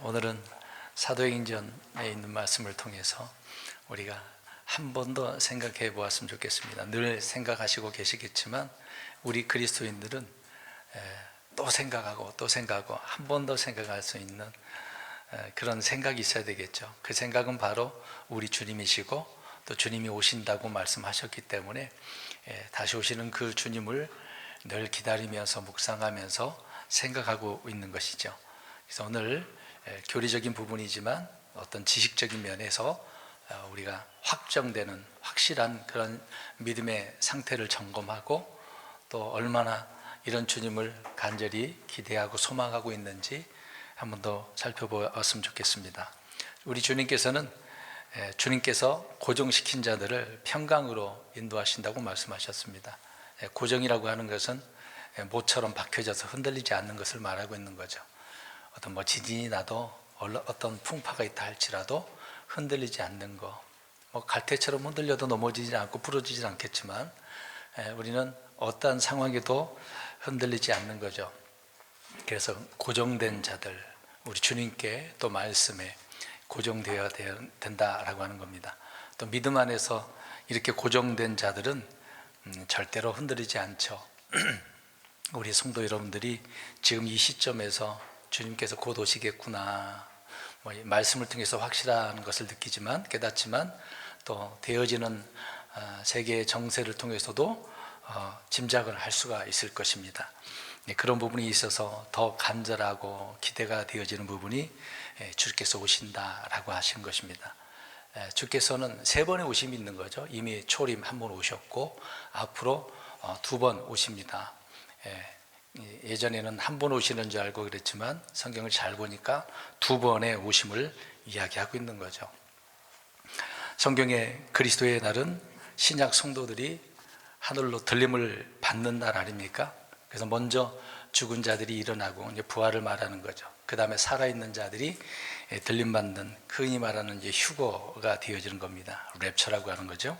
오늘은 사도행전에 있는 말씀을 통해서 우리가 한 번 더 생각해 보았으면 좋겠습니다. 늘 생각하시고 계시겠지만 우리 그리스도인들은 또 생각하고 또 생각하고 한 번 더 생각할 수 있는 그런 생각이 있어야 되겠죠. 그 생각은 바로 우리 주님이시고 또 주님이 오신다고 말씀하셨기 때문에 다시 오시는 그 주님을 늘 기다리면서 묵상하면서 생각하고 있는 것이죠. 그래서 오늘 교리적인 부분이지만 어떤 지식적인 면에서 우리가 확정되는 확실한 그런 믿음의 상태를 점검하고 또 얼마나 이런 주님을 간절히 기대하고 소망하고 있는지 한 번 더 살펴보았으면 좋겠습니다. 우리 주님께서는 주님께서 고정시킨 자들을 평강으로 인도하신다고 말씀하셨습니다. 고정이라고 하는 것은 모처럼 박혀져서 흔들리지 않는 것을 말하고 있는 거죠. 어떤 지진이 나도 어떤 풍파가 있다 할지라도 흔들리지 않는 거, 갈대처럼 흔들려도 넘어지지 않고 부러지지 않겠지만 우리는 어떠한 상황에도 흔들리지 않는 거죠. 그래서 고정된 자들, 우리 주님께 또 말씀에 고정되어야 된다라고 하는 겁니다. 또 믿음 안에서 이렇게 고정된 자들은 절대로 흔들리지 않죠. 우리 성도 여러분들이 지금 이 시점에서 주님께서 곧 오시겠구나, 말씀을 통해서 확실한 것을 느끼지만 깨닫지만 또 되어지는 세계의 정세를 통해서도 짐작을 할 수가 있을 것입니다. 그런 부분이 있어서 더 간절하고 기대가 되어지는 부분이 주께서 오신다라고 하신 것입니다. 주께서는 세 번의 오심이 있는 거죠. 이미 초림 한 번 오셨고 앞으로 두 번 오십니다. 예전에는 한 번 오시는 줄 알고 그랬지만 성경을 잘 보니까 두 번의 오심을 이야기하고 있는 거죠. 성경의 그리스도의 날은 신약 성도들이 하늘로 들림을 받는 날 아닙니까? 그래서 먼저 죽은 자들이 일어나고 이제 부활을 말하는 거죠. 그 다음에 살아있는 자들이 들림받는, 흔히 말하는 이제 휴거가 되어지는 겁니다. 랩처라고 하는 거죠.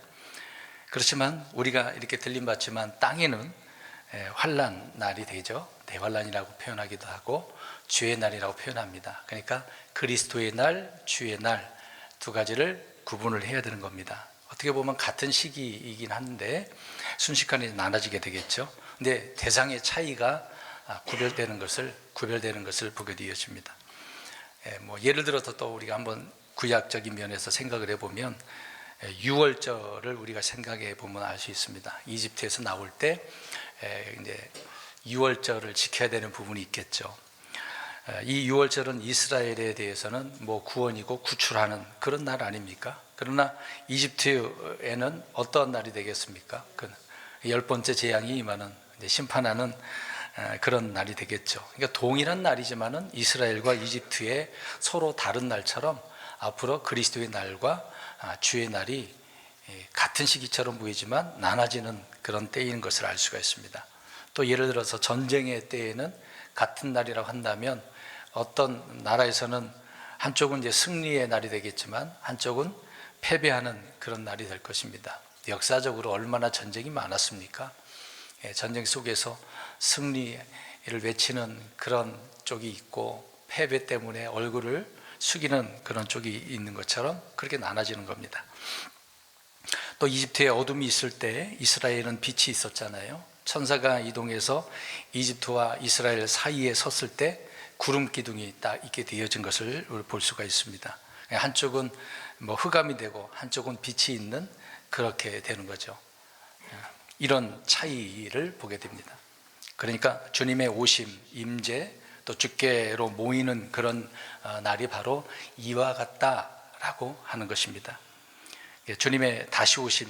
그렇지만 우리가 이렇게 들림받지만 땅에는 환난 날이 되죠. 대환난이라고 표현하기도 하고 주의 날이라고 표현합니다. 그러니까 그리스도의 날, 주의 날 두 가지를 구분을 해야 되는 겁니다. 어떻게 보면 같은 시기이긴 한데 순식간에 나눠지게 되겠죠. 근데 대상의 차이가 구별되는 것을 보게 되어집니다. 예를 들어서 또 우리가 한번 구약적인 면에서 생각을 해보면 유월절을 우리가 생각해 보면 알 수 있습니다. 이집트에서 나올 때 이제 유월절을 지켜야 되는 부분이 있겠죠. 이 유월절은 이스라엘에 대해서는 구원이고 구출하는 그런 날 아닙니까? 그러나 이집트에는 어떠한 날이 되겠습니까? 그 10번째 재앙이 임하는, 심판하는 그런 날이 되겠죠. 그러니까 동일한 날이지만은 이스라엘과 이집트의 서로 다른 날처럼 앞으로 그리스도의 날과 주의 날이 같은 시기처럼 보이지만 나눠지는 그런 때인 것을 알 수가 있습니다. 또 예를 들어서 전쟁의 때에는 같은 날이라고 한다면 어떤 나라에서는 한쪽은 이제 승리의 날이 되겠지만 한쪽은 패배하는 그런 날이 될 것입니다. 역사적으로 얼마나 전쟁이 많았습니까? 전쟁 속에서 승리를 외치는 그런 쪽이 있고 패배 때문에 얼굴을 숙이는 그런 쪽이 있는 것처럼 그렇게 나눠지는 겁니다. 또 이집트에 어둠이 있을 때 이스라엘은 빛이 있었잖아요. 천사가 이동해서 이집트와 이스라엘 사이에 섰을 때 구름 기둥이 딱 있게 되어진 것을 볼 수가 있습니다. 한쪽은 흑암이 되고 한쪽은 빛이 있는, 그렇게 되는 거죠. 이런 차이를 보게 됩니다. 그러니까 주님의 오심, 임재, 또 주께로 모이는 그런 날이 바로 이와 같다라고 하는 것입니다. 주님의 다시 오심,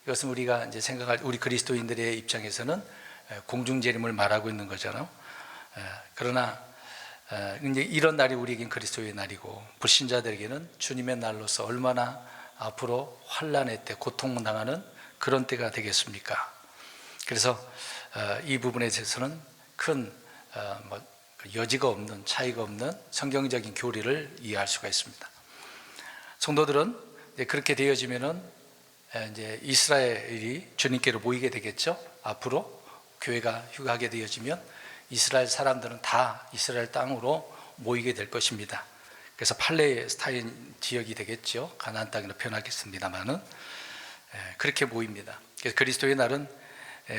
이것은 우리가 이제 생각할 우리 그리스도인들의 입장에서는 공중재림을 말하고 있는 거잖아요. 그러나 이제 이런 날이 우리에겐 그리스도의 날이고 불신자들에게는 주님의 날로서 얼마나 앞으로 환난의 때 고통당하는 그런 때가 되겠습니까? 그래서 이 부분에 대해서는 큰 여지가 없는, 차이가 없는 성경적인 교리를 이해할 수가 있습니다. 성도들은 이제 그렇게 되어지면은 이제 이스라엘이 주님께로 모이게 되겠죠. 앞으로 교회가 휴가하게 되어지면 이스라엘 사람들은 다 이스라엘 땅으로 모이게 될 것입니다. 그래서 팔레스타인 지역이 되겠죠. 가나안 땅으로 변하겠습니다만은 그렇게 보입니다. 그래서 그리스도의 날은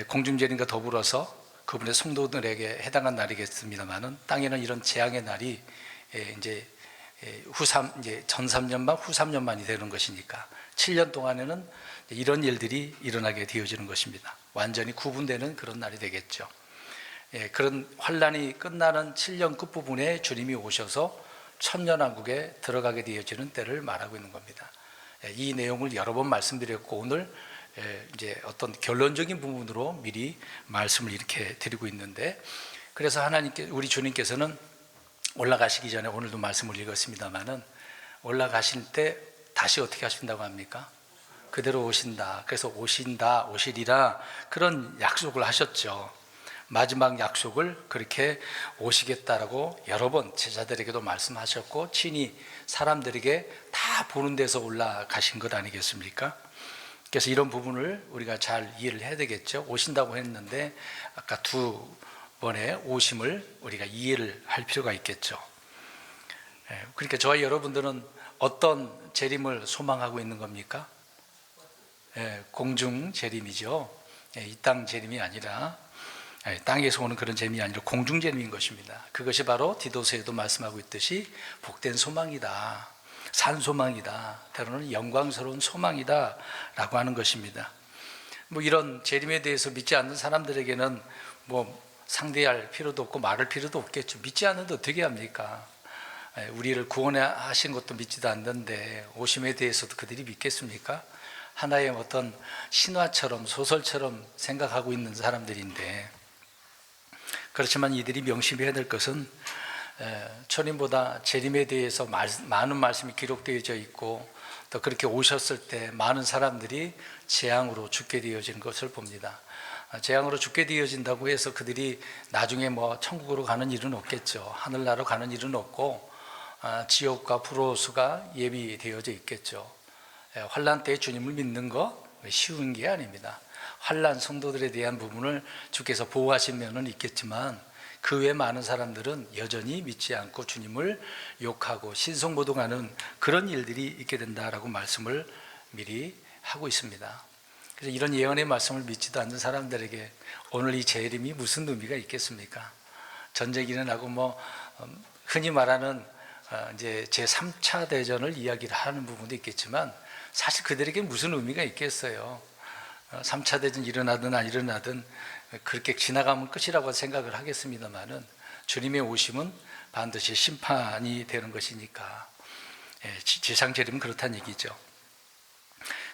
공중재림과 더불어서 그분의 성도들에게 해당한 날이겠습니다만은 땅에는 이런 재앙의 날이 이제 이제 전 3년만 후 3년만이 되는 것이니까 7년 동안에는 이런 일들이 일어나게 되어지는 것입니다. 완전히 구분되는 그런 날이 되겠죠. 그런 환란이 끝나는 7년 끝부분에 주님이 오셔서 천년왕국에 들어가게 되어지는 때를 말하고 있는 겁니다. 이 내용을 여러 번 말씀드렸고 오늘 이제 어떤 결론적인 부분으로 미리 말씀을 이렇게 드리고 있는데, 그래서 하나님께 우리 주님께서는 올라가시기 전에 오늘도 말씀을 읽었습니다만은 올라가실 때 다시 어떻게 하신다고 합니까? 그대로 오신다. 그래서 오시리라 그런 약속을 하셨죠. 마지막 약속을 그렇게 오시겠다라고 여러 번 제자들에게도 말씀하셨고 친히 사람들에게 다 보는 데서 올라가신 것 아니겠습니까? 그래서 이런 부분을 우리가 잘 이해를 해야 되겠죠. 오신다고 했는데 아까 두 번의 오심을 우리가 이해를 할 필요가 있겠죠. 그러니까 저와 여러분들은 어떤 재림을 소망하고 있는 겁니까? 공중 재림이죠. 이 땅 재림이 아니라 땅에서 오는 그런 재림이 아니라 공중 재림인 것입니다. 그것이 바로 디도서에도 말씀하고 있듯이 복된 소망이다, 산 소망이다, 때로는 영광스러운 소망이다 라고 하는 것입니다. 뭐 이런 재림에 대해서 믿지 않는 사람들에게는 뭐 상대할 필요도 없고 말할 필요도 없겠죠. 믿지 않는데 어떻게 합니까? 우리를 구원하신 것도 믿지도 않는데 오심에 대해서도 그들이 믿겠습니까? 하나의 어떤 신화처럼 소설처럼 생각하고 있는 사람들인데, 그렇지만 이들이 명심해야 될 것은 초림보다 재림에 대해서 많은 말씀이 기록되어져 있고 또 그렇게 오셨을 때 많은 사람들이 재앙으로 죽게 되어지는 것을 봅니다. 재앙으로 죽게 되어진다고 해서 그들이 나중에 뭐 천국으로 가는 일은 없겠죠. 하늘나라로 가는 일은 없고 지옥과 불호수가 예비되어져 있겠죠. 환란 때 주님을 믿는 거 쉬운 게 아닙니다. 환란 성도들에 대한 부분을 주께서 보호하신 면은 있겠지만 그 외 많은 사람들은 여전히 믿지 않고 주님을 욕하고 신성모독하는 그런 일들이 있게 된다라고 말씀을 미리 하고 있습니다. 그래서 이런 예언의 말씀을 믿지도 않는 사람들에게 오늘 이 재림이 무슨 의미가 있겠습니까? 전쟁이 일어나고 뭐 흔히 말하는 이제 제3차 대전을 이야기를 하는 부분도 있겠지만 사실 그들에게 무슨 의미가 있겠어요? 3차 대전 일어나든 안 일어나든 그렇게 지나가면 끝이라고 생각을 하겠습니다만은 주님의 오심은 반드시 심판이 되는 것이니까 지상 재림은 그렇다는 얘기죠.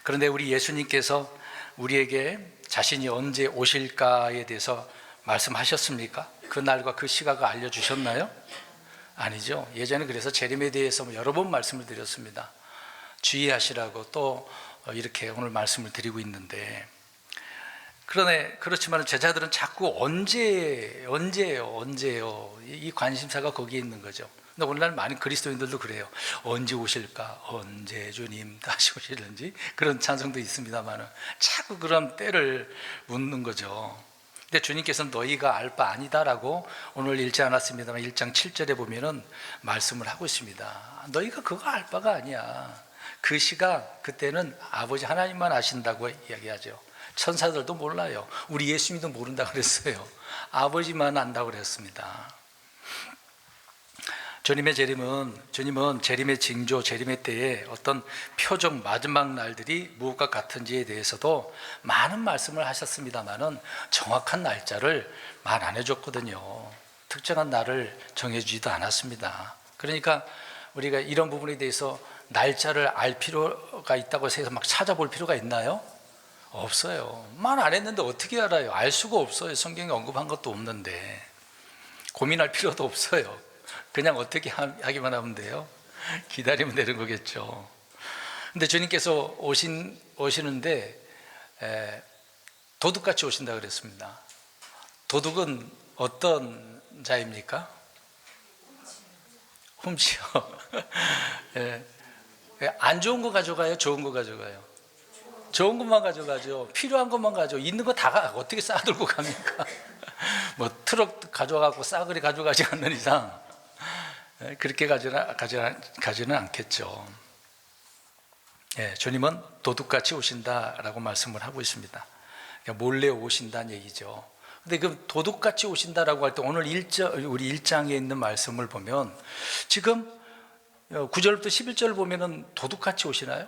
그런데 우리 예수님께서 우리에게 자신이 언제 오실까에 대해서 말씀하셨습니까? 그 날과 그 시각을 알려주셨나요? 아니죠. 예전에 그래서 재림에 대해서 여러 번 말씀을 드렸습니다. 주의하시라고 또 이렇게 오늘 말씀을 드리고 있는데, 그렇지만 제자들은 자꾸 언제예요 이 관심사가 거기에 있는 거죠. 근데 오늘날 많은 그리스도인들도 그래요. 언제 오실까? 언제 주님 다시 오시는지 그런 찬송도 있습니다만 자꾸 그런 때를 묻는 거죠. 근데 주님께서는 너희가 알 바 아니다라고 오늘 읽지 않았습니다만 1장 7절에 보면은 말씀을 하고 있습니다. 너희가 그거 알 바가 아니야. 그 시각 그때는 아버지 하나님만 아신다고 이야기하죠. 천사들도 몰라요. 우리 예수님도 모른다고 그랬어요. 아버지만 안다고 그랬습니다. 주님은 재림의 징조, 재림의 때에 어떤 표적 마지막 날들이 무엇과 같은지에 대해서도 많은 말씀을 하셨습니다만은 정확한 날짜를 말 안 해줬거든요. 특정한 날을 정해주지도 않았습니다. 그러니까 우리가 이런 부분에 대해서 날짜를 알 필요가 있다고 해서 막 찾아볼 필요가 있나요? 없어요. 말 안 했는데 어떻게 알아요? 알 수가 없어요. 성경에 언급한 것도 없는데 고민할 필요도 없어요. 그냥 어떻게 하기만 하면 돼요? 기다리면 되는 거겠죠. 근데 주님께서 오시는데 도둑같이 오신다 그랬습니다. 도둑은 어떤 자입니까? 훔치요. 안 좋은 거 가져가요? 좋은 거 가져가요? 좋은 것만 가져가죠. 필요한 것만 가져. 있는 거 다 어떻게 싸들고 갑니까? 뭐 트럭 가져가고 싸그리 가져가지 않는 이상 그렇게 가지는 않겠죠. 주님은 도둑같이 오신다라고 말씀을 하고 있습니다. 그러니까 몰래 오신다는 얘기죠. 근데 그 도둑같이 오신다라고 할 때 오늘 우리 1장에 있는 말씀을 보면 지금 9절부터 11절 보면은 도둑같이 오시나요?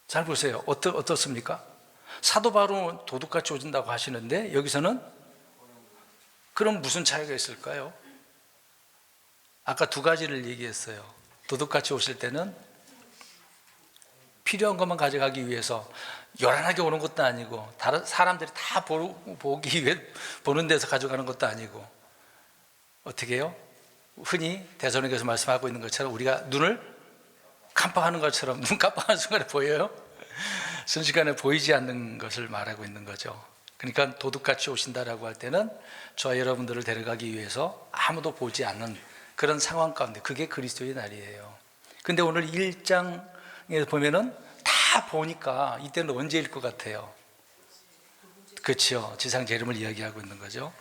잘 보세요. 어떻습니까? 사도 바울은 도둑같이 오신다고 하시는데 여기서는 그럼 무슨 차이가 있을까요? 아까 두 가지를 얘기했어요. 도둑같이 오실 때는 필요한 것만 가져가기 위해서 요란하게 오는 것도 아니고 다른 사람들이 다 보기 위해 보는 데서 가져가는 것도 아니고 어떻게 해요? 흔히 대선에게서 말씀하고 있는 것처럼 우리가 눈을 깜빡하는 것처럼 눈 깜빡하는 순간에 보여요? 순식간에 보이지 않는 것을 말하고 있는 거죠. 그러니까 도둑같이 오신다라고 할 때는 저와 여러분들을 데려가기 위해서 아무도 보지 않는 그런 상황 가운데 그게 그리스도의 날이에요. 근데 오늘 1장에 보면은 다 보니까 이때는 언제일 것 같아요? 그렇죠. 지상 재림을 이야기하고 있는 거죠.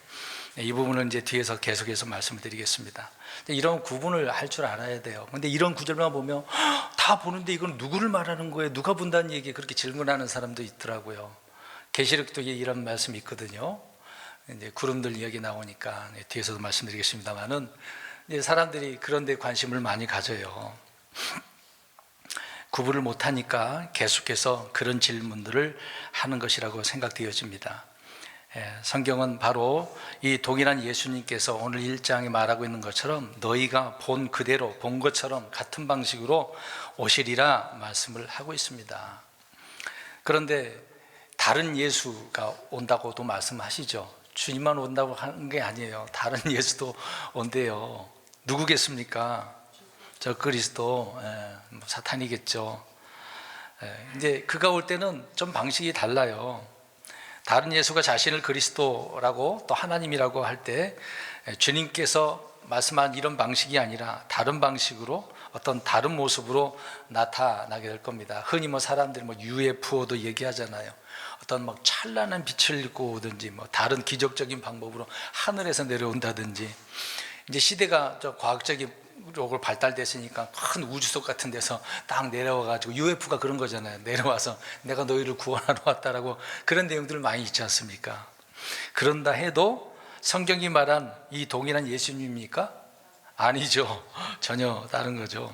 이 부분은 이제 뒤에서 계속해서 말씀을 드리겠습니다. 이런 구분을 할 줄 알아야 돼요. 근데 이런 구절만 보면 다 보는데 이건 누구를 말하는 거예요? 누가 본다는 얘기 그렇게 질문하는 사람도 있더라고요. 계시록도 이런 말씀이 있거든요. 이제 구름들 이야기 나오니까 뒤에서도 말씀드리겠습니다만은 이제 사람들이 그런 데 관심을 많이 가져요. 구분을 못하니까 계속해서 그런 질문들을 하는 것이라고 생각되어집니다. 성경은 바로 이 동일한 예수님께서 오늘 1장에 말하고 있는 것처럼 너희가 본 그대로 본 것처럼 같은 방식으로 오시리라 말씀을 하고 있습니다. 그런데 다른 예수가 온다고도 말씀하시죠. 주님만 온다고 하는 게 아니에요. 다른 예수도 온대요. 누구겠습니까? 저 그리스도, 사탄이겠죠. 이제 그가 올 때는 좀 방식이 달라요. 다른 예수가 자신을 그리스도라고 또 하나님이라고 할 때 주님께서 말씀한 이런 방식이 아니라 다른 방식으로 어떤 다른 모습으로 나타나게 될 겁니다. 흔히 사람들이 UFO도 얘기하잖아요. 어떤 찬란한 빛을 입고 오든지 다른 기적적인 방법으로 하늘에서 내려온다든지 이제 시대가 과학적인 쪽으로 발달됐으니까 큰 우주석 같은 데서 딱 내려와가지고 UFO가 그런 거잖아요. 내려와서 내가 너희를 구원하러 왔다라고 그런 내용들을 많이 있지 않습니까? 그런다 해도 성경이 말한 이 동일한 예수님입니까? 아니죠. 전혀 다른 거죠.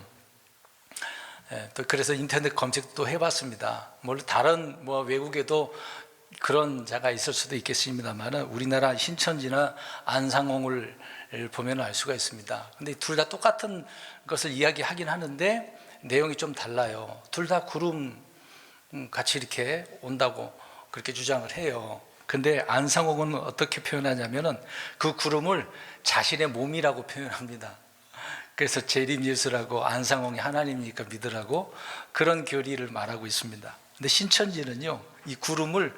또 그래서 인터넷 검색도 해봤습니다. 물론 다른 외국에도 그런 자가 있을 수도 있겠습니다만 우리나라 신천지나 안상홍을 보면 알 수가 있습니다. 근데 둘 다 똑같은 것을 이야기하긴 하는데 내용이 좀 달라요. 둘 다 구름 같이 이렇게 온다고 그렇게 주장을 해요. 근데 안상홍은 어떻게 표현하냐면은 그 구름을 자신의 몸이라고 표현합니다. 그래서 재림 예수라고 안상홍이 하나님이니까 믿으라고 그런 교리를 말하고 있습니다. 근데 신천지는요, 이 구름을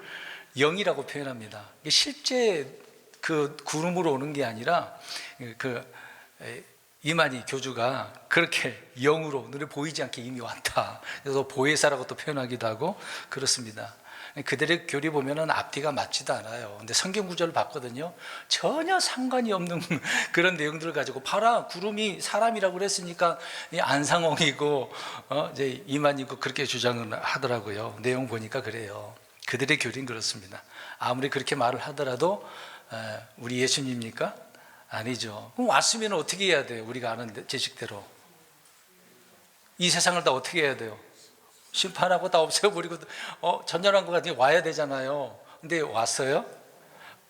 영이라고 표현합니다. 실제 그 구름으로 오는 게 아니라 이만희 교주가 그렇게 영으로 눈에 보이지 않게 이미 왔다. 그래서 보혜사라고 또 표현하기도 하고 그렇습니다. 그들의 교리 보면은 앞뒤가 맞지도 않아요. 근데 성경 구절을 봤거든요. 전혀 상관이 없는 그런 내용들을 가지고 봐라, 구름이 사람이라고 그랬으니까 안상홍이고 이제 이만희고 그렇게 주장을 하더라고요. 내용 보니까 그래요. 그들의 교리는 그렇습니다. 아무리 그렇게 말을 하더라도 우리 예수님입니까? 아니죠. 그럼 왔으면 어떻게 해야 돼요? 우리가 아는 지식대로 이 세상을 다 어떻게 해야 돼요? 심판하고 다 없애버리고 전멸한 것 같으니 와야 되잖아요. 근데 왔어요?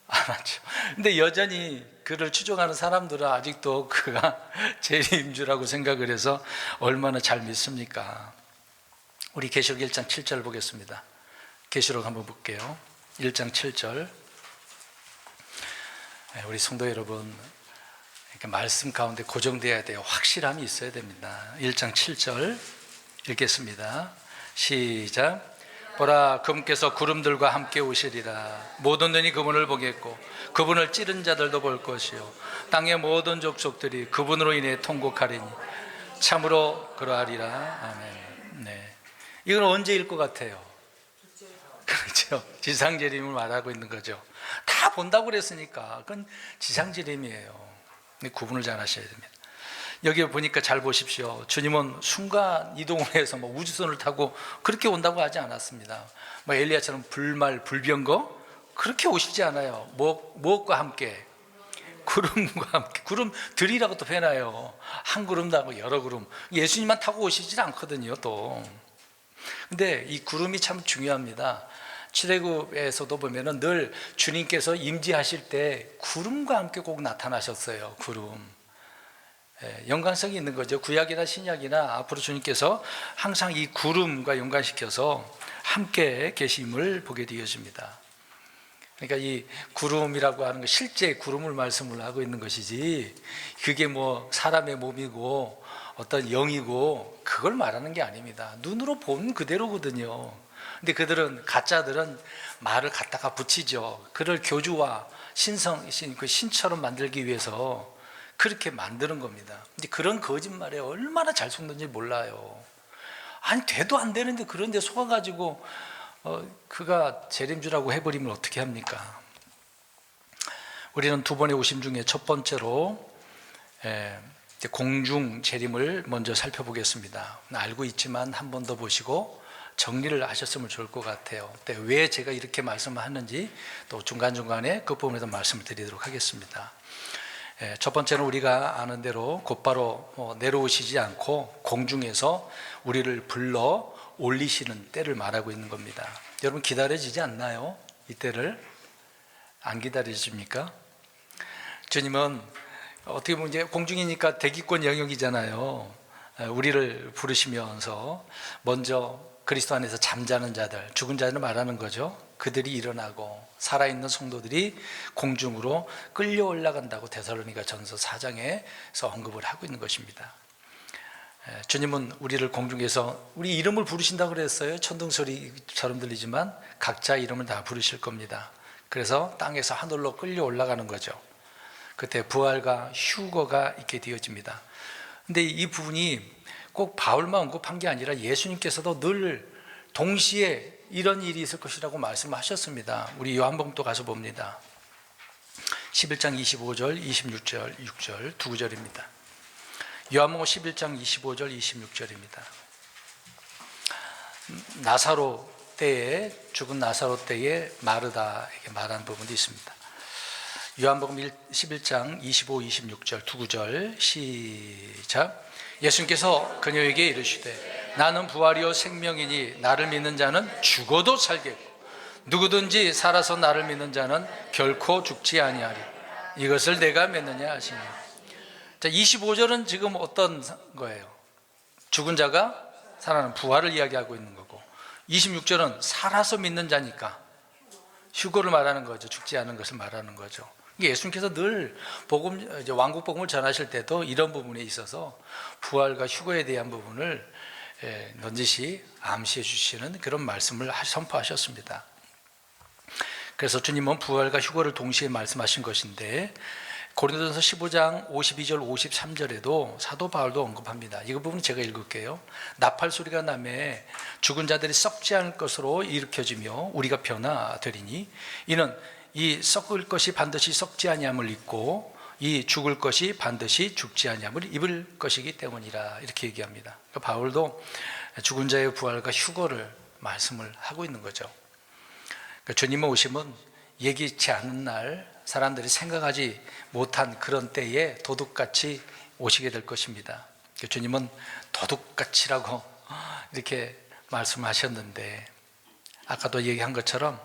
안 왔죠. 근데 여전히 그를 추종하는 사람들은 아직도 그가 재림주라고 생각을 해서 얼마나 잘 믿습니까? 우리 계시록 1장 7절 보겠습니다. 계시록 한번 볼게요. 1장 7절. 우리 성도 여러분, 말씀 가운데 고정되어야 돼요. 확실함이 있어야 됩니다. 1장 7절 읽겠습니다. 시작. 보라, 그분께서 구름들과 함께 오시리라. 모든 눈이 그분을 보겠고 그분을 찌른 자들도 볼 것이요 땅의 모든 족속들이 그분으로 인해 통곡하리니 참으로 그러하리라. 아멘. 네. 이건 언제일 것 같아요? 그렇죠. 지상재림을 말하고 있는 거죠. 다 본다고 그랬으니까 그건 지상재림이에요. 구분을 잘 하셔야 됩니다. 여기 보니까 잘 보십시오. 주님은 순간 이동을 해서 뭐 우주선을 타고 그렇게 온다고 하지 않았습니다. 뭐 엘리야처럼 불말 불병거 그렇게 오시지 않아요. 무엇과 함께? 구름과 함께. 구름 들이라고 또 해놔요. 한 구름도 하고 여러 구름. 예수님만 타고 오시지 않거든요 또. 근데 이 구름이 참 중요합니다. 출애굽에서도 보면은 늘 주님께서 임재하실 때 구름과 함께 꼭 나타나셨어요. 구름. 연관성이 있는 거죠. 구약이나 신약이나 앞으로 주님께서 항상 이 구름과 연관시켜서 함께 계심을 보게 되어집니다. 그러니까 이 구름이라고 하는 거 실제 구름을 말씀을 하고 있는 것이지 그게 뭐 사람의 몸이고 어떤 영이고 그걸 말하는 게 아닙니다. 눈으로 본 그대로거든요. 근데 그들은 가짜들은 말을 갖다가 붙이죠. 그를 교주와 그 신처럼 만들기 위해서 그렇게 만드는 겁니다. 근데 그런 거짓말에 얼마나 잘 속는지 몰라요. 아니 돼도 안 되는데 그런데 속아가지고 그가 재림주라고 해버리면 어떻게 합니까? 우리는 두 번의 오심 중에 첫 번째로 공중 재림을 먼저 살펴보겠습니다. 알고 있지만 한 번 더 보시고 정리를 하셨으면 좋을 것 같아요. 왜 제가 이렇게 말씀하는지 또 중간중간에 그 부분에서 말씀을 드리도록 하겠습니다. 첫 번째는 우리가 아는 대로 곧바로 내려오시지 않고 공중에서 우리를 불러 올리시는 때를 말하고 있는 겁니다. 여러분 기다려지지 않나요? 이 때를 안 기다려집니까? 주님은 어떻게 보면 이제 공중이니까 대기권 영역이잖아요. 우리를 부르시면서 먼저 그리스도 안에서 잠자는 자들, 죽은 자들을 말하는 거죠. 그들이 일어나고 살아있는 성도들이 공중으로 끌려 올라간다고 데살로니가 전서 4장에서 언급을 하고 있는 것입니다. 주님은 우리를 공중에서 우리 이름을 부르신다고 그랬어요. 천둥소리처럼 들리지만 각자 이름을 다 부르실 겁니다. 그래서 땅에서 하늘로 끌려 올라가는 거죠. 그때 부활과 휴거가 있게 되어집니다. 근데 이 부분이 꼭 바울만 언급한 게 아니라 예수님께서도 늘 동시에 이런 일이 있을 것이라고 말씀하셨습니다. 우리 요한복음도 가서 봅니다. 11장 25절, 26절, 6절 두 구절입니다. 요한복음 11장 25절, 26절입니다. 나사로 때에 죽은 나사로 때에 마르다에게 말한 부분도 있습니다. 요한복음 11장 25, 26절 두 구절 시작. 예수님께서 그녀에게 이르시되 나는 부활이요 생명이니 나를 믿는 자는 죽어도 살겠고 누구든지 살아서 나를 믿는 자는 결코 죽지 아니하리. 이것을 내가 믿느냐 하시니. 자, 25절은 지금 어떤 거예요? 죽은 자가 살아나는 부활을 이야기하고 있는 거고 26절은 살아서 믿는 자니까 휴거를 말하는 거죠. 죽지 않은 것을 말하는 거죠. 예수님께서 늘 왕국 복음을 전하실 때도 이런 부분에 있어서 부활과 휴거에 대한 부분을 넌지시 암시해 주시는 그런 말씀을 선포하셨습니다. 그래서 주님은 부활과 휴거를 동시에 말씀하신 것인데 고린도전서 15장 52절 53절에도 사도 바울도 언급합니다. 이 부분은 제가 읽을게요. 나팔 소리가 나매 죽은 자들이 썩지 않을 것으로 일으켜지며 우리가 변화되리니 이는 이 썩을 것이 반드시 썩지 아니함을 입고 이 죽을 것이 반드시 죽지 아니함을 입을 것이기 때문이라 이렇게 얘기합니다. 그러니까 바울도 죽은 자의 부활과 휴거를 말씀을 하고 있는 거죠. 그러니까 주님의 오심은 예기치 않은 날 사람들이 생각하지 못한 그런 때에 도둑같이 오시게 될 것입니다. 그러니까 주님은 도둑같이라고 이렇게 말씀하셨는데 아까도 얘기한 것처럼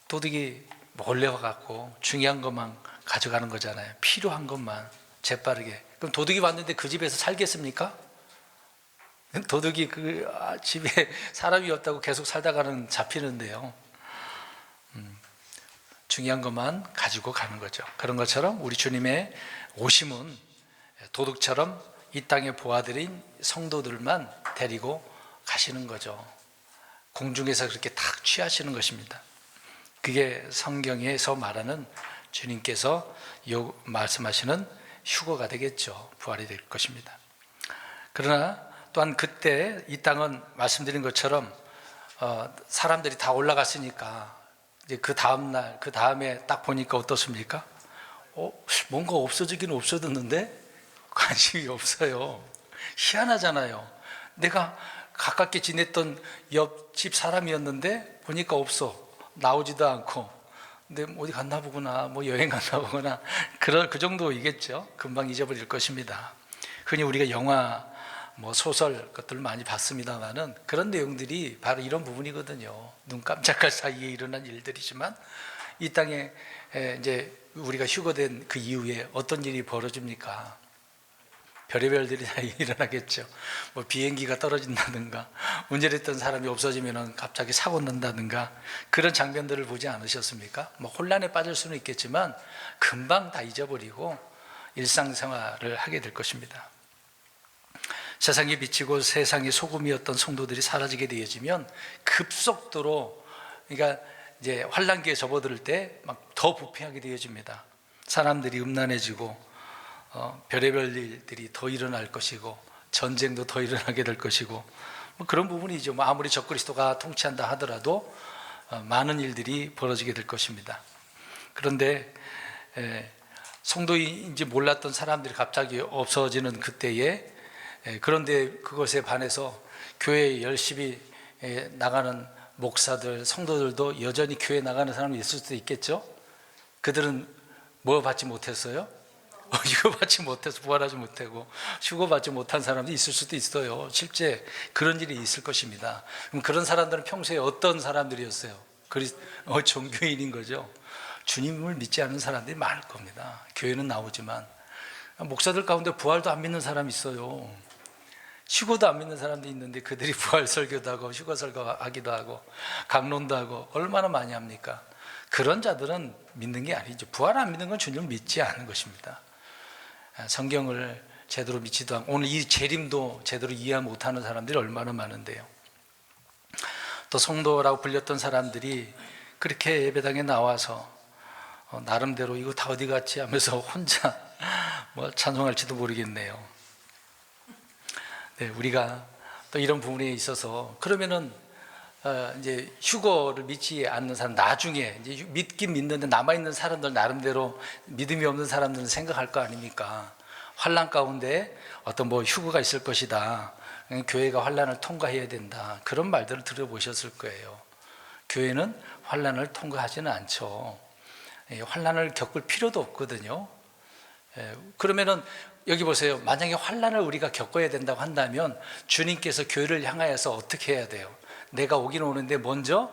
도둑이 몰래 와갖고 중요한 것만 가져가는 거잖아요. 필요한 것만 재빠르게. 그럼 도둑이 왔는데 그 집에서 살겠습니까? 도둑이 그 집에 사람이 없다고 계속 살다가는 잡히는데요. 중요한 것만 가지고 가는 거죠. 그런 것처럼 우리 주님의 오심은 도둑처럼 이 땅에 보아들인 성도들만 데리고 가시는 거죠. 공중에서 그렇게 탁 취하시는 것입니다. 그게 성경에서 말하는 주님께서 말씀하시는 휴거가 되겠죠. 부활이 될 것입니다. 그러나 또한 그때 이 땅은 말씀드린 것처럼 사람들이 다 올라갔으니까 이제 그 다음 날, 그 다음에 딱 보니까 어떻습니까? 뭔가 없어지긴 없어졌는데 관심이 없어요. 희한하잖아요. 내가 가깝게 지냈던 옆집 사람이었는데 보니까 없어. 나오지도 않고. 근데 어디 갔나 보구나, 뭐 여행 갔나 보구나. 그 정도이겠죠. 금방 잊어버릴 것입니다. 흔히 우리가 영화, 뭐 소설 것들을 많이 봤습니다만은 그런 내용들이 바로 이런 부분이거든요. 눈 깜짝할 사이에 일어난 일들이지만 이 땅에 이제 우리가 휴거된 그 이후에 어떤 일이 벌어집니까? 별의별 일이 다 일어나겠죠. 뭐 비행기가 떨어진다든가, 운전했던 사람이 없어지면 갑자기 사고 난다든가, 그런 장면들을 보지 않으셨습니까? 뭐 혼란에 빠질 수는 있겠지만 금방 다 잊어버리고 일상생활을 하게 될 것입니다. 세상에 비치고 세상의 소금이었던 성도들이 사라지게 되어지면 급속도로, 그러니까 이제 환란기에 접어들 때 막 더 부패하게 되어집니다. 사람들이 음란해지고 별의별 일들이 더 일어날 것이고 전쟁도 더 일어나게 될 것이고 뭐 그런 부분이죠. 뭐 아무리 적그리스도가 통치한다 하더라도 많은 일들이 벌어지게 될 것입니다. 그런데 성도인지 몰랐던 사람들이 갑자기 없어지는 그때에, 그런데 그것에 반해서 교회에 열심히 나가는 목사들, 성도들도 여전히 교회에 나가는 사람이 있을 수도 있겠죠. 그들은 뭐 받지 못했어요? 휴거받지 못해서 부활하지 못하고 휴거받지 못한 사람도 있을 수도 있어요. 실제 그런 일이 있을 것입니다. 그럼 그런 사람들은 평소에 어떤 사람들이었어요? 종교인인 거죠. 주님을 믿지 않는 사람들이 많을 겁니다. 교회는 나오지만 목사들 가운데 부활도 안 믿는 사람이 있어요. 휴거도 안 믿는 사람도 있는데 그들이 부활 설교도 하고 휴거 설교하기도 하고 강론도 하고 얼마나 많이 합니까? 그런 자들은 믿는 게 아니죠. 부활 안 믿는 건 주님을 믿지 않는 것입니다. 성경을 제대로 믿지도 않고 오늘 이 재림도 제대로 이해 못하는 사람들이 얼마나 많은데요. 또 성도라고 불렸던 사람들이 그렇게 예배당에 나와서 나름대로 이거 다 어디 갔지 하면서 혼자 뭐 찬송할지도 모르겠네요. 네, 우리가 또 이런 부분에 있어서 그러면은 이제 휴거를 믿지 않는 사람, 나중에 이제 믿긴 믿는데 남아있는 사람들, 나름대로 믿음이 없는 사람들은 생각할 거 아닙니까? 환난 가운데 어떤 뭐 휴거가 있을 것이다, 교회가 환난을 통과해야 된다, 그런 말들을 들어보셨을 거예요. 교회는 환난을 통과하지는 않죠. 환난을 겪을 필요도 없거든요. 그러면은 여기 보세요. 만약에 환난을 우리가 겪어야 된다고 한다면 주님께서 교회를 향하여서 어떻게 해야 돼요? 내가 오긴 오는데 먼저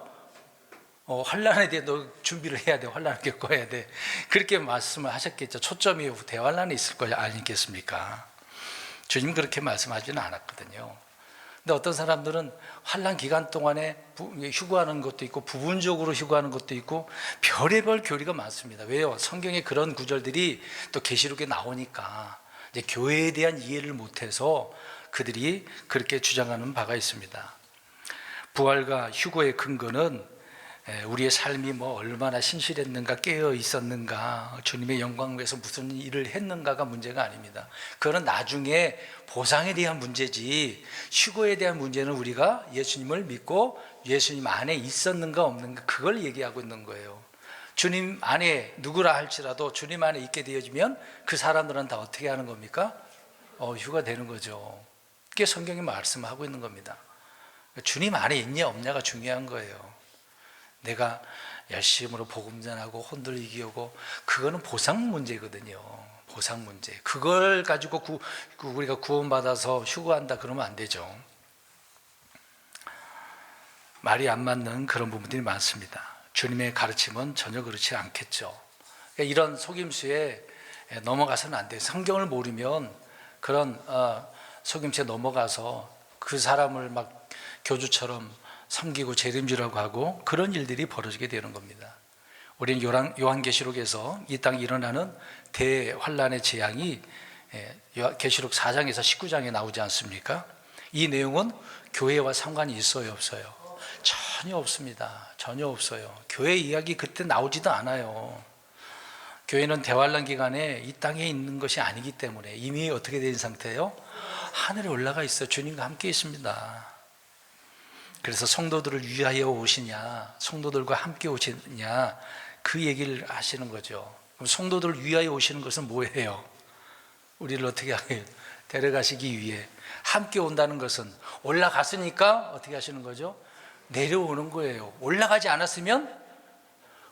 환난에 대해 너 준비를 해야 돼. 환난을 겪어야 돼. 그렇게 말씀을 하셨겠죠. 초점이 대환란에 있을 거 아니겠습니까? 주님 그렇게 말씀하지는 않았거든요. 근데 어떤 사람들은 환난 기간 동안에 휴거하는 것도 있고 부분적으로 휴거하는 것도 있고 별의별 교리가 많습니다. 왜요? 성경에 그런 구절들이 또 계시록에 나오니까 이제 교회에 대한 이해를 못해서 그들이 그렇게 주장하는 바가 있습니다. 부활과 휴거의 근거는 우리의 삶이 뭐 얼마나 신실했는가, 깨어 있었는가, 주님의 영광을 위해서 무슨 일을 했는가가 문제가 아닙니다. 그거는 나중에 보상에 대한 문제지, 휴거에 대한 문제는 우리가 예수님을 믿고 예수님 안에 있었는가 없는가, 그걸 얘기하고 있는 거예요. 주님 안에 누구라 할지라도 주님 안에 있게 되어지면 그 사람들은 다 어떻게 하는 겁니까? 휴가 되는 거죠. 그게 성경이 말씀하고 있는 겁니다. 주님 안에 있냐 없냐가 중요한 거예요. 내가 열심으로 복음 전하고 혼들 이기고 그거는 보상 문제거든요. 보상 문제. 그걸 가지고 우리가 구원받아서 휴거한다 그러면 안 되죠. 말이 안 맞는 그런 부분들이 많습니다. 주님의 가르침은 전혀 그렇지 않겠죠. 그러니까 이런 속임수에 넘어가서는 안 돼요. 성경을 모르면 그런 속임수에 넘어가서 그 사람을 막 교주처럼 섬기고 재림주라고 하고 그런 일들이 벌어지게 되는 겁니다. 우리는 요한계시록에서 이 땅에 일어나는 대환란의 재앙이 계시록 4장에서 19장에 나오지 않습니까? 이 내용은 교회와 상관이 있어요, 없어요? 전혀 없습니다. 전혀 없어요. 교회 이야기 그때 나오지도 않아요. 교회는 대환란 기간에 이 땅에 있는 것이 아니기 때문에 이미 어떻게 된 상태예요? 하늘에 올라가 있어요. 주님과 함께 있습니다. 그래서 성도들을 위하여 오시냐, 성도들과 함께 오시냐, 그 얘기를 하시는 거죠. 그럼 성도들을 위하여 오시는 것은 뭐예요? 우리를 어떻게 하게 데려가시기 위해 함께 온다는 것은 올라갔으니까 어떻게 하시는 거죠? 내려오는 거예요. 올라가지 않았으면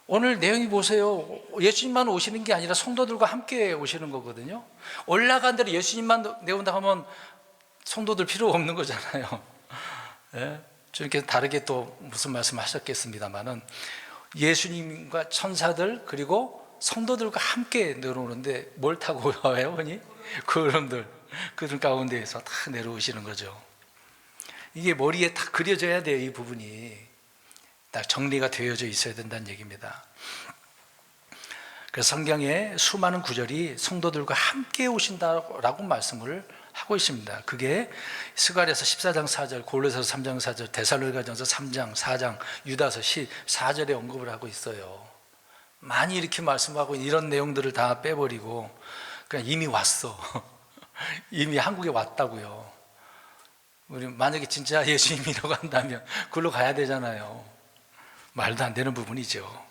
오늘 내용이 보세요. 예수님만 오시는 게 아니라 성도들과 함께 오시는 거거든요. 올라간 대로 예수님만 내온다 하면 성도들 필요 없는 거잖아요. 예? 주님께서 다르게 또 무슨 말씀 하셨겠습니다만은 예수님과 천사들 그리고 성도들과 함께 내려오는데 뭘 타고 와요? 흔히 구름들 가운데에서 다 내려오시는 거죠. 이게 머리에 다 그려져야 돼요. 이 부분이 딱 정리가 되어져 있어야 된다는 얘기입니다. 그래서 성경에 수많은 구절이 성도들과 함께 오신다라고 말씀을 하고 있습니다. 그게 스가랴서 14장 4절, 골로새서 3장 4절, 데살로니가전서 3장 4장, 유다서 14절에 언급을 하고 있어요. 많이 이렇게 말씀하고 이런 내용들을 다 빼버리고 그냥 이미 왔어. 이미 한국에 왔다고요. 우리 만약에 진짜 예수님이라고 한다면 그걸로 가야 되잖아요. 말도 안 되는 부분이죠.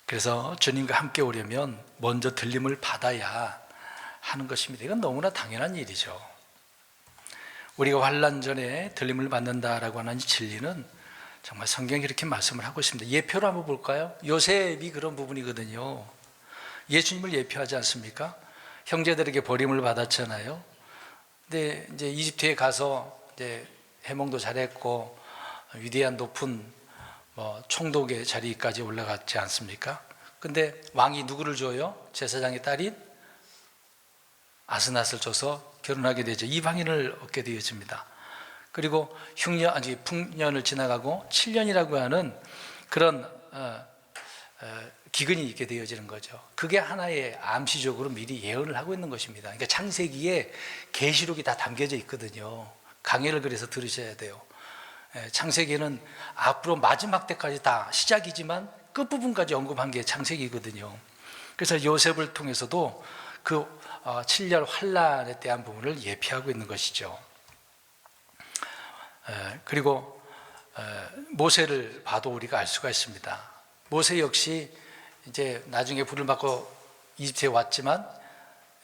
그래서 주님과 함께 오려면 먼저 들림을 받아야 하는 것입니다. 이건 너무나 당연한 일이죠. 우리가 환난 전에 들림을 받는다라고 하는 진리는 정말 성경이 이렇게 말씀을 하고 있습니다. 예표로 한번 볼까요? 요셉이 그런 부분이거든요. 예수님을 예표하지 않습니까? 형제들에게 버림을 받았잖아요. 근데 이제 이집트에 가서 이제 해몽도 잘했고 위대한 높은 총독의 자리까지 올라갔지 않습니까? 근데 왕이 누구를 줘요? 제사장의 딸인 아스낫을 줘서 결혼하게 되죠. 이방인을 얻게 되어집니다. 그리고 풍년을 지나가고 7년이라고 하는 그런 기근이 있게 되어지는 거죠. 그게 하나의 암시적으로 미리 예언을 하고 있는 것입니다. 그러니까 창세기에 계시록이 다 담겨져 있거든요. 강해를 그래서 들으셔야 돼요. 창세기는 앞으로 마지막 때까지 다 시작이지만 끝부분까지 언급한 게 창세기거든요. 그래서 요셉을 통해서도 그 7년 환란에 대한 부분을 예피하고 있는 것이죠. 그리고 모세를 봐도 우리가 알 수가 있습니다. 모세 역시 이제 나중에 불을 받고 이집트에 왔지만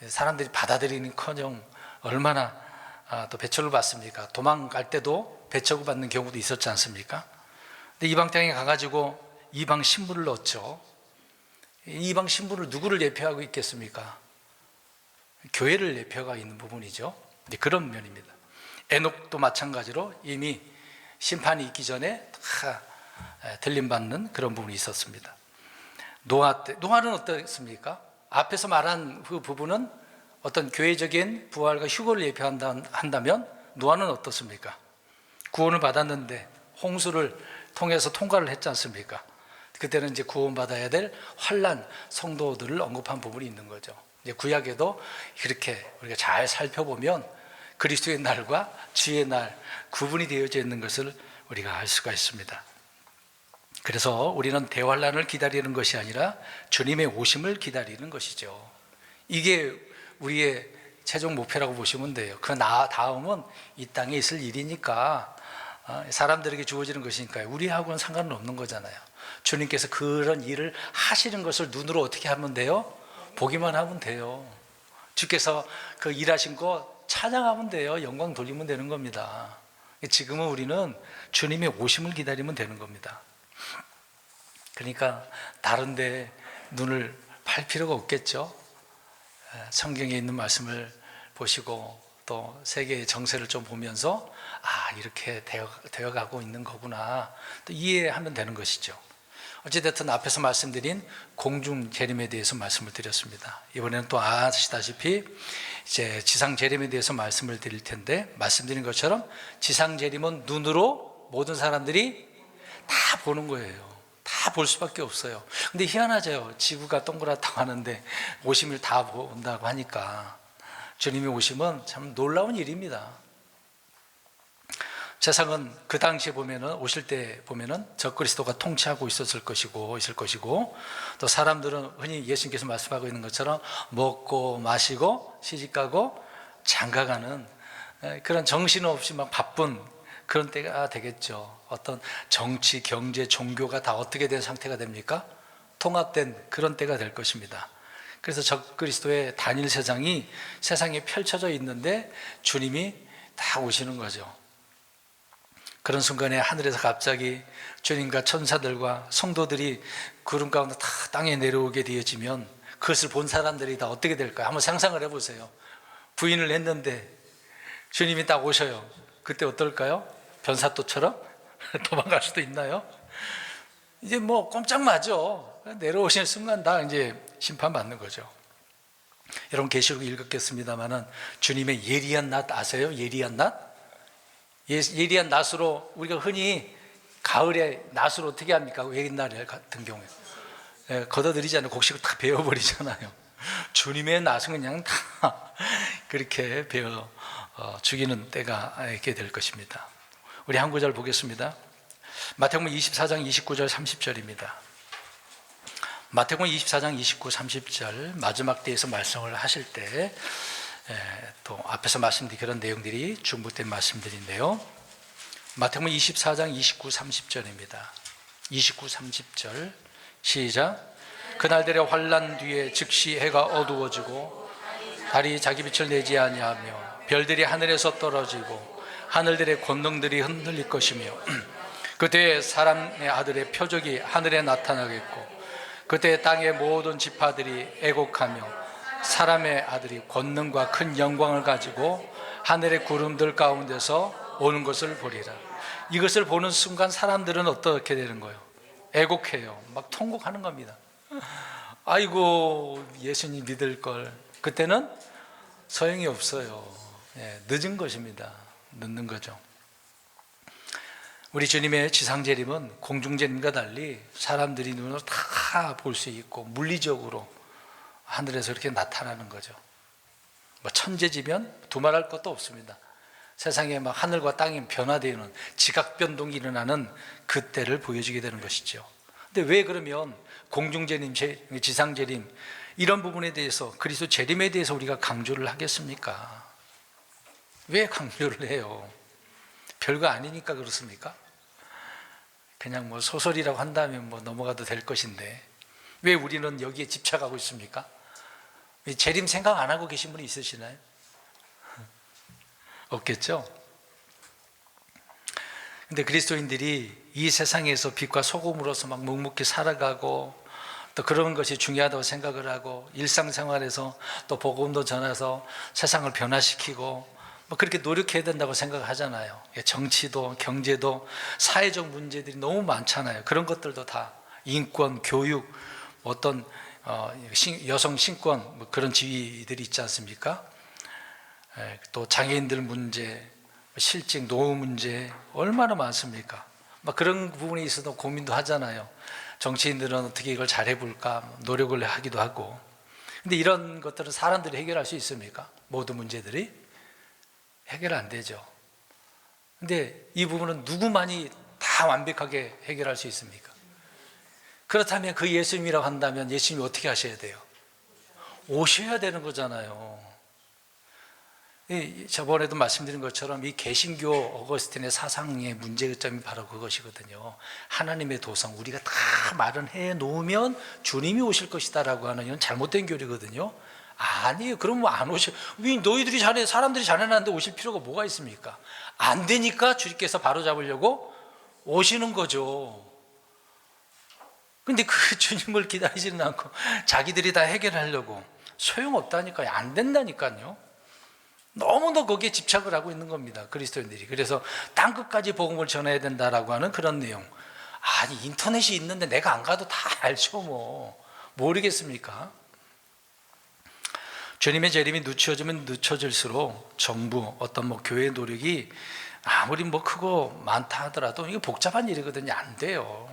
사람들이 받아들이는커녕 얼마나 또 배척을 받습니까? 도망갈 때도 배척을 받는 경우도 있었지 않습니까? 근데 이방 땅에 가가지고 이방 신부를 얻죠. 이방 신부를 누구를 예표하고 있겠습니까? 교회를 예표가 있는 부분이죠. 그런 면입니다. 에녹도 마찬가지로 이미 심판이 있기 전에 다 들림받는 그런 부분이 있었습니다. 노아는 어떻습니까? 앞에서 말한 그 부분은 어떤 교회적인 부활과 휴거를 예표한다면 노아는 어떻습니까? 구원을 받았는데 홍수를 통해서 통과를 했지 않습니까? 그때는 이제 구원받아야 될 환난 성도들을 언급한 부분이 있는 거죠. 이제 구약에도 이렇게 우리가 잘 살펴보면 그리스도의 날과 주의 날 구분이 되어져 있는 것을 우리가 알 수가 있습니다. 그래서 우리는 대환란을 기다리는 것이 아니라 주님의 오심을 기다리는 것이죠. 이게 우리의 최종 목표라고 보시면 돼요. 그 다음은 이 땅에 있을 일이니까 사람들에게 주어지는 것이니까요. 우리하고는 상관은 없는 거잖아요. 주님께서 그런 일을 하시는 것을 눈으로 어떻게 하면 돼요? 보기만 하면 돼요. 주께서 그 일하신 거 찬양하면 돼요. 영광 돌리면 되는 겁니다. 지금은 우리는 주님의 오심을 기다리면 되는 겁니다. 그러니까 다른 데 눈을 팔 필요가 없겠죠. 성경에 있는 말씀을 보시고 또 세계의 정세를 좀 보면서 이렇게 되어가고 있는 거구나 또 이해하면 되는 것이죠. 어찌됐든 앞에서 말씀드린 공중 재림에 대해서 말씀을 드렸습니다. 이번에는 또 아시다시피 이제 지상 재림에 대해서 말씀을 드릴 텐데 말씀드린 것처럼 지상 재림은 눈으로 모든 사람들이 다 보는 거예요. 다 볼 수밖에 없어요. 근데 희한하죠. 지구가 동그랗다고 하는데 오심을 다 본다고 하니까 주님의 오심은 참 놀라운 일입니다. 세상은 그 당시에 오실 때 보면은 적그리스도가 통치하고 있을 것이고 또 사람들은 흔히 예수님께서 말씀하고 있는 것처럼 먹고 마시고 시집가고 장가가는 그런 정신없이 막 바쁜 그런 때가 되겠죠. 어떤 정치, 경제, 종교가 다 어떻게 된 상태가 됩니까? 통합된 그런 때가 될 것입니다. 그래서 적그리스도의 단일 세상이 세상에 펼쳐져 있는데 주님이 다 오시는 거죠. 그런 순간에 하늘에서 갑자기 주님과 천사들과 성도들이 구름 가운데 다 땅에 내려오게 되어지면 그것을 본 사람들이 다 어떻게 될까요? 한번 상상을 해보세요. 부인을 했는데 주님이 딱 오셔요. 그때 어떨까요? 변사또처럼 도망갈 수도 있나요? 이제 뭐 꼼짝 마죠. 내려오시는 순간 다 이제 심판받는 거죠. 여러분 계시록 읽었겠습니다만은 주님의 예리한 낫 아세요? 예리한 낫? 예리한 낫으로 우리가 흔히 가을에 낫으로 어떻게 합니까? 옛날 같은 경우에 걷어들이잖아요. 곡식을 다 베어버리잖아요. 주님의 낫은 그냥 다 그렇게 베어 죽이는 때가 있게 될 것입니다. 우리 한 구절 보겠습니다. 마태복음 24장 29절 30절입니다. 마태복음 24장 29, 30절 마지막 때에서 말씀을 하실 때 또 앞에서 말씀드린 그런 내용들이 중복된 말씀들인데요. 마태복음 24장 29, 30절입니다. 29, 30절 시작. 그날들의 환난 뒤에 즉시 해가 어두워지고 달이 자기 빛을 내지 아니하며 별들이 하늘에서 떨어지고 하늘들의 권능들이 흔들릴 것이며 그때 사람의 아들의 표적이 하늘에 나타나겠고 그때 땅의 모든 지파들이 애곡하며 사람의 아들이 권능과 큰 영광을 가지고 하늘의 구름들 가운데서 오는 것을 보리라. 이것을 보는 순간 사람들은 어떻게 되는 거예요? 애곡해요. 막 통곡하는 겁니다. 아이고 예수님 믿을 걸. 그때는 소용이 없어요. 늦은 것입니다. 늦는 거죠. 우리 주님의 지상재림은 공중재림과 달리 사람들이 눈으로 다 볼 수 있고 물리적으로 하늘에서 이렇게 나타나는 거죠. 뭐 천재지면 두말할 것도 없습니다. 세상에 막 하늘과 땅이 변화되는 지각 변동이 일어나는 그때를 보여주게 되는 것이죠. 근데 왜 그러면 공중재림, 지상재림 이런 부분에 대해서 그리스도 재림에 대해서 우리가 강조를 하겠습니까? 왜 강조를 해요? 별거 아니니까 그렇습니까? 그냥 뭐 소설이라고 한다면 뭐 넘어가도 될 것인데 왜 우리는 여기에 집착하고 있습니까? 재림 생각 안 하고 계신 분이 있으시나요? 없겠죠? 근데 그리스도인들이 이 세상에서 빛과 소금으로서 막 묵묵히 살아가고 또 그런 것이 중요하다고 생각을 하고 일상생활에서 또 복음도 전해서 세상을 변화시키고 뭐 그렇게 노력해야 된다고 생각하잖아요. 정치도 경제도 사회적 문제들이 너무 많잖아요. 그런 것들도 다 인권, 교육, 어떤 여성 신권 뭐 그런 지위들이 있지 않습니까? 또 장애인들 문제, 실직, 노후 문제 얼마나 많습니까? 막 그런 부분에 있어서 고민도 하잖아요. 정치인들은 어떻게 이걸 잘해볼까 노력을 하기도 하고. 근데 이런 것들은 사람들이 해결할 수 있습니까? 모든 문제들이 해결 안 되죠. 근데 이 부분은 누구만이 다 완벽하게 해결할 수 있습니까? 그렇다면 그 예수님이라고 한다면 예수님이 어떻게 하셔야 돼요? 오셔야 되는 거잖아요. 저번에도 말씀드린 것처럼 이 개신교 어거스틴의 사상의 문제점이 바로 그것이거든요. 하나님의 도성 우리가 다 마련해 놓으면 주님이 오실 것이다 라고 하는 이런 잘못된 교리거든요. 아니에요. 그럼 뭐 안 오셔. 왜 너희들이 사람들이 잘해놨는데 오실 필요가 뭐가 있습니까? 안 되니까 주님께서 바로 잡으려고 오시는 거죠. 근데 그 주님을 기다리지는 않고 자기들이 다 해결하려고 소용없다니까요. 안 된다니까요. 너무도 거기에 집착을 하고 있는 겁니다. 그리스도인들이. 그래서 땅끝까지 복음을 전해야 된다라고 하는 그런 내용. 아니 인터넷이 있는데 내가 안 가도 다 알죠 뭐. 모르겠습니까? 주님의 재림이 늦춰지면 늦춰질수록 정부 어떤 뭐 교회의 노력이 아무리 뭐 크고 많다 하더라도 이게 복잡한 일이거든요. 안 돼요.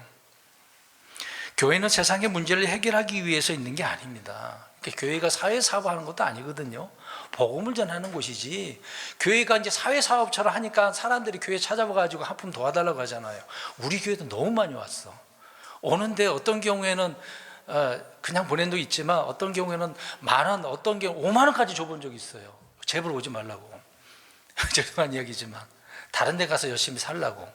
교회는 세상의 문제를 해결하기 위해서 있는 게 아닙니다. 교회가 사회사업하는 것도 아니거든요. 복음을 전하는 곳이지. 교회가 이제 사회사업처럼 하니까 사람들이 교회 찾아와가지고 하품 도와달라고 하잖아요. 우리 교회도 너무 많이 왔어. 오는데 어떤 경우에는 그냥 보낸 도 있지만 어떤 경우에는 10,000원, 어떤 경우 50,000원까지 줘본 적이 있어요. 제발 오지 말라고. 죄송한 이야기지만 다른 데 가서 열심히 살라고.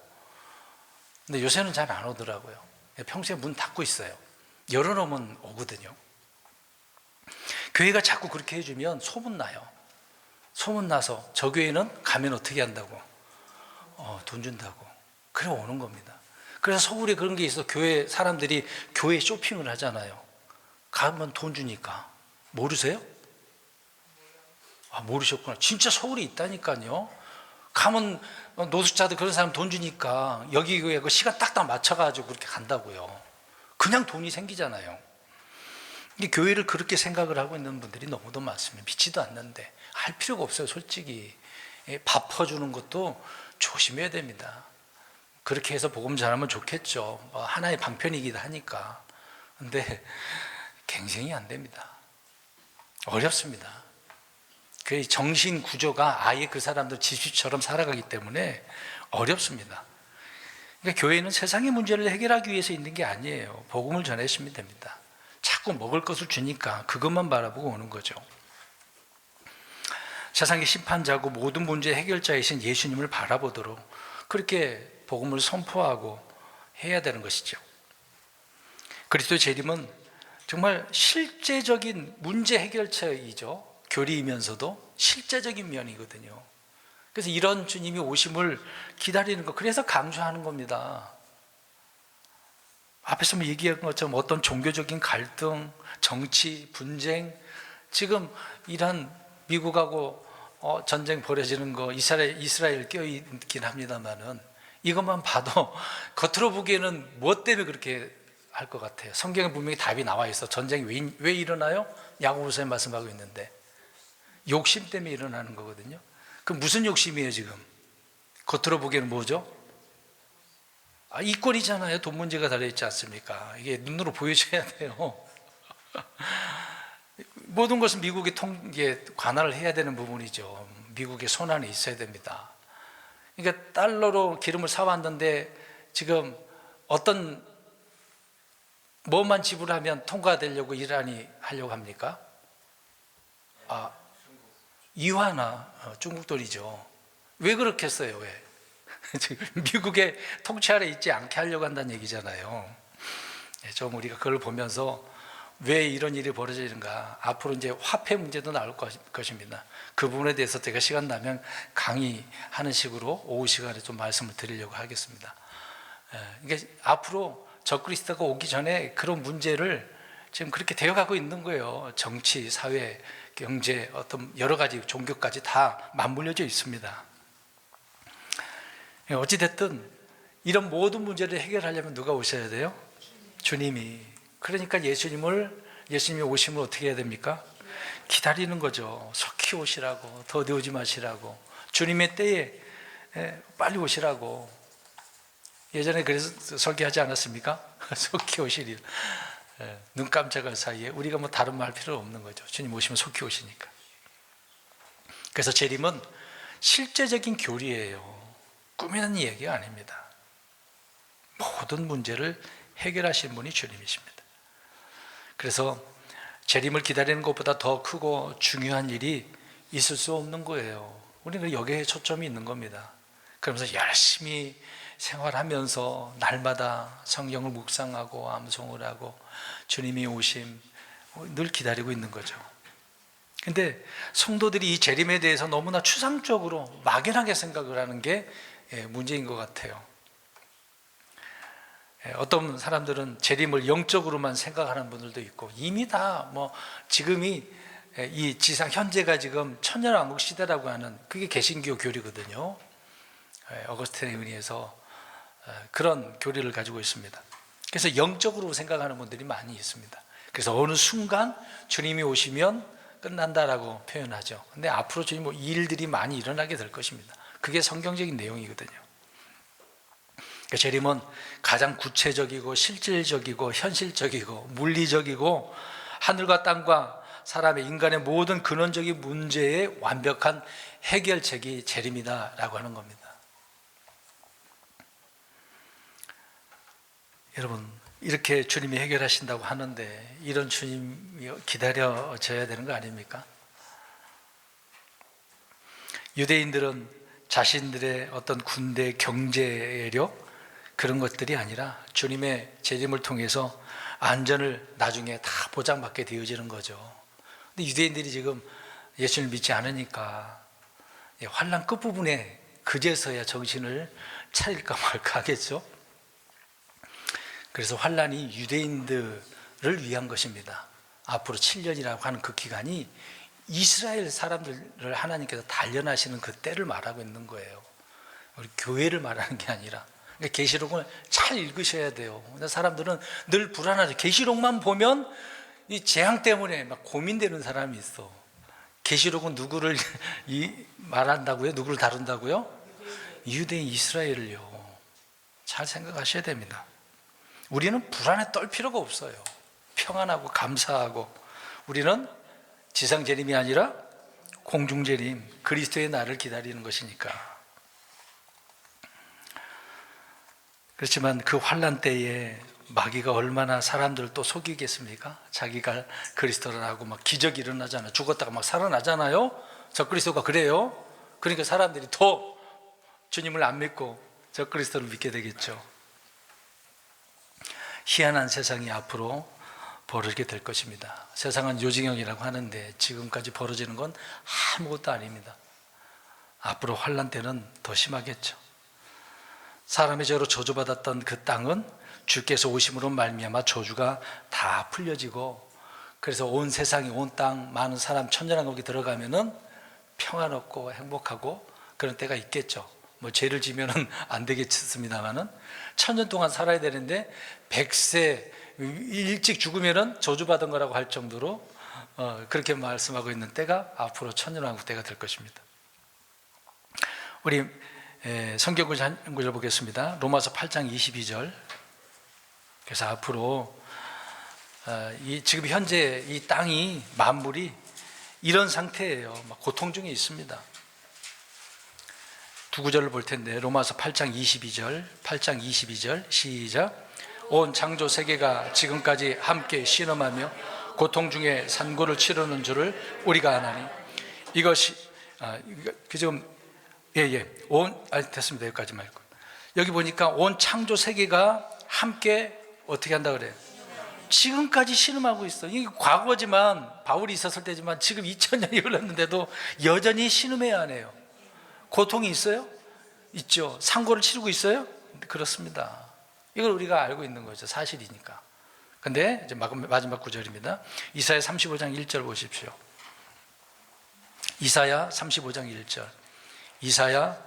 근데 요새는 잘 안 오더라고요. 평소에 문 닫고 있어요. 열어놓으면 오거든요. 교회가 자꾸 그렇게 해주면 소문나요. 소문나서 저 교회는 가면 어떻게 한다고? 돈 준다고. 그래 오는 겁니다. 그래서 서울에 그런 게 있어. 교회 사람들이 교회 쇼핑을 하잖아요. 가면 돈 주니까. 모르세요? 모르셨구나. 진짜 서울에 있다니까요. 가면 노숙자들 그런 사람 돈 주니까 여기 교회 그 시간 딱딱 맞춰가지고 그렇게 간다고요. 그냥 돈이 생기잖아요. 교회를 그렇게 생각을 하고 있는 분들이 너무도 많습니다. 믿지도 않는데 할 필요가 없어요. 솔직히 밥 퍼주는 것도 조심해야 됩니다. 그렇게 해서 복음 전하면 좋겠죠. 하나의 방편이기도 하니까. 근데 갱생이 안 됩니다. 어렵습니다. 그 정신 구조가 아예 그 사람들 집시처럼 살아가기 때문에 어렵습니다. 그러니까 교회는 세상의 문제를 해결하기 위해서 있는 게 아니에요. 복음을 전해주시면 됩니다. 자꾸 먹을 것을 주니까 그것만 바라보고 오는 거죠. 세상의 심판자고 모든 문제 해결자이신 예수님을 바라보도록 그렇게 복음을 선포하고 해야 되는 것이죠. 그리스도의 재림은 정말 실제적인 문제 해결처이죠. 교리이면서도 실제적인 면이거든요. 그래서 이런 주님이 오심을 기다리는 것, 그래서 강조하는 겁니다. 앞에서 얘기한 것처럼 어떤 종교적인 갈등, 정치, 분쟁, 지금 이란 미국하고 전쟁 벌어지는 거 이스라엘 껴있긴 합니다만은 이것만 봐도 겉으로 보기에는 무엇 때문에 그렇게 할 것 같아요. 성경에 분명히 답이 나와 있어. 전쟁이 왜 일어나요? 야고보서에 말씀하고 있는데 욕심 때문에 일어나는 거거든요. 그럼 무슨 욕심이에요 지금? 겉으로 보기에는 뭐죠? 이권이잖아요. 돈 문제가 달려있지 않습니까? 이게 눈으로 보여줘야 돼요. 모든 것은 미국이 관할을 해야 되는 부분이죠. 미국의 손안에 있어야 됩니다. 그러니까 달러로 기름을 사왔는데 지금 어떤 뭐만 지불하면 통과되려고 이란이 하려고 합니까? 이화나 중국 돈이죠. 왜 그렇게 했어요? 왜? 미국의 통치 아래 있지 않게 하려고 한다는 얘기잖아요. 좀 우리가 그걸 보면서 왜 이런 일이 벌어지는가, 앞으로 이제 화폐 문제도 나올 것입니다. 그 부분에 대해서 제가 시간 나면 강의하는 식으로 오후 시간에 좀 말씀을 드리려고 하겠습니다. 그러니까 앞으로 적그리스도가 오기 전에 그런 문제를 지금 그렇게 되어가고 있는 거예요. 정치, 사회, 경제, 어떤 여러 가지 종교까지 다 맞물려져 있습니다. 어찌됐든 이런 모든 문제를 해결하려면 누가 오셔야 돼요? 주님이. 그러니까 예수님이 오시면 어떻게 해야 됩니까? 기다리는 거죠. 속히 오시라고, 더디오지 마시라고, 주님의 때에 빨리 오시라고. 예전에 그래서 설교하지 않았습니까? 속히 오시리. 눈 깜짝할 사이에 우리가 뭐 다른 말 필요 없는 거죠. 주님 오시면 속히 오시니까. 그래서 재림은 실제적인 교리예요. 꾸미는 얘기가 아닙니다. 모든 문제를 해결하시는 분이 주님이십니다. 그래서 재림을 기다리는 것보다 더 크고 중요한 일이 있을 수 없는 거예요. 우리는 여기에 초점이 있는 겁니다. 그러면서 열심히 생활하면서 날마다 성경을 묵상하고 암송을 하고 주님이 오심 늘 기다리고 있는 거죠. 근데 성도들이 이 재림에 대해서 너무나 추상적으로 막연하게 생각을 하는 게 문제인 것 같아요. 어떤 사람들은 재림을 영적으로만 생각하는 분들도 있고, 이미 다 지금이 이 지상 현재가 지금 천년왕국 시대라고 하는 그게 개신교 교리거든요. 어거스틴에 의해서 그런 교리를 가지고 있습니다. 그래서 영적으로 생각하는 분들이 많이 있습니다. 그래서 어느 순간 주님이 오시면 끝난다라고 표현하죠. 근데 앞으로 주님 일들이 많이 일어나게 될 것입니다. 그게 성경적인 내용이거든요. 재림은 가장 구체적이고 실질적이고 현실적이고 물리적이고 하늘과 땅과 사람의 인간의 모든 근원적인 문제의 완벽한 해결책이 재림이다라고 하는 겁니다. 여러분, 이렇게 주님이 해결하신다고 하는데 이런 주님이 기다려져야 되는 거 아닙니까? 유대인들은 자신들의 어떤 군대 경제력 그런 것들이 아니라 주님의 재림을 통해서 안전을 나중에 다 보장받게 되어지는 거죠. 근데 유대인들이 지금 예수를 믿지 않으니까 환난 끝부분에 그제서야 정신을 차릴까 말까 하겠죠. 그래서 환난이 유대인들을 위한 것입니다. 앞으로 7년이라고 하는 그 기간이 이스라엘 사람들을 하나님께서 단련하시는 그 때를 말하고 있는 거예요. 우리 교회를 말하는 게 아니라. 그러니까 계시록을 잘 읽으셔야 돼요. 사람들은 늘 불안하죠. 계시록만 보면 이 재앙 때문에 막 고민되는 사람이 있어. 계시록은 누구를 말한다고요? 누구를 다룬다고요? 유대인 이스라엘을요. 잘 생각하셔야 됩니다. 우리는 불안에 떨 필요가 없어요. 평안하고 감사하고, 우리는 지상 재림이 아니라 공중 재림, 그리스도의 날을 기다리는 것이니까. 그렇지만 그 환난 때에 마귀가 얼마나 사람들을 또 속이겠습니까? 자기가 그리스도라고 막 기적이 일어나잖아요. 죽었다가 막 살아나잖아요. 저 그리스도가 그래요. 그러니까 사람들이 더 주님을 안 믿고 저 그리스도를 믿게 되겠죠. 희한한 세상이 앞으로 벌어지게 될 것입니다. 세상은 요징형이라고 하는데 지금까지 벌어지는 건 아무것도 아닙니다. 앞으로 환난 때는 더 심하겠죠. 사람의 죄로 저주받았던 그 땅은 주께서 오심으로 말미암아 저주가 다 풀려지고, 그래서 온 세상이, 온 땅, 많은 사람, 천년왕국에 들어가면은 평안없고 행복하고 그런 때가 있겠죠. 뭐 죄를 지면은 안 되겠습니다만은 천년 동안 살아야 되는데 100세 일찍 죽으면은 저주받은 거라고 할 정도로 그렇게 말씀하고 있는 때가 앞으로 천년왕국 때가 될 것입니다. 우리 성경구절 한 구절 보겠습니다. 로마서 8장 22절. 그래서 앞으로 지금 현재 이 땅이, 만물이 이런 상태예요. 막 고통 중에 있습니다. 두 구절을 볼 텐데, 로마서 8장 22절, 8장 22절 시작. 온 창조 세계가 지금까지 함께 신음하며 고통 중에 산고를 치르는 줄을 우리가 아나니 이것이 지금 됐습니다. 여기까지 말고, 여기 보니까 온 창조 세계가 함께 어떻게 한다 그래요? 지금까지 신음하고 있어. 이게 과거지만, 바울이 있었을 때지만 지금 2000년이 흘렀는데도 여전히 신음해야 하네요. 고통이 있어요? 있죠. 상고를 치르고 있어요? 그렇습니다. 이걸 우리가 알고 있는 거죠. 사실이니까. 근데 이제 마지막 구절입니다. 이사야 35장 1절 보십시오. 이사야 35장 1절. 이사야,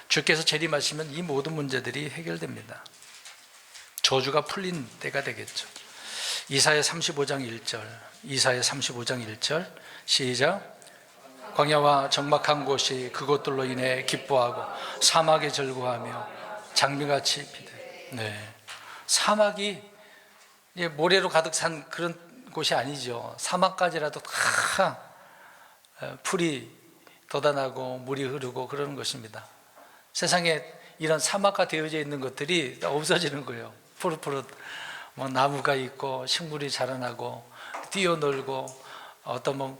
주께서 재림하시면 이 모든 문제들이 해결됩니다. 저주가 풀린 때가 되겠죠. 이사야 35장 1절. 이사야 35장 1절 시작. 광야와 적막한 곳이 그것들로 인해 기뻐하고 사막에 절구하며 장미같이 피대. 사막이 모래로 가득 산 그런 곳이 아니죠. 사막까지라도 다 풀이 돋아나고 물이 흐르고 그러는 것입니다. 세상에 이런 사막화 되어져 있는 것들이 없어지는 거예요. 푸릇푸릇 뭐 나무가 있고 식물이 자라나고 뛰어놀고 어떤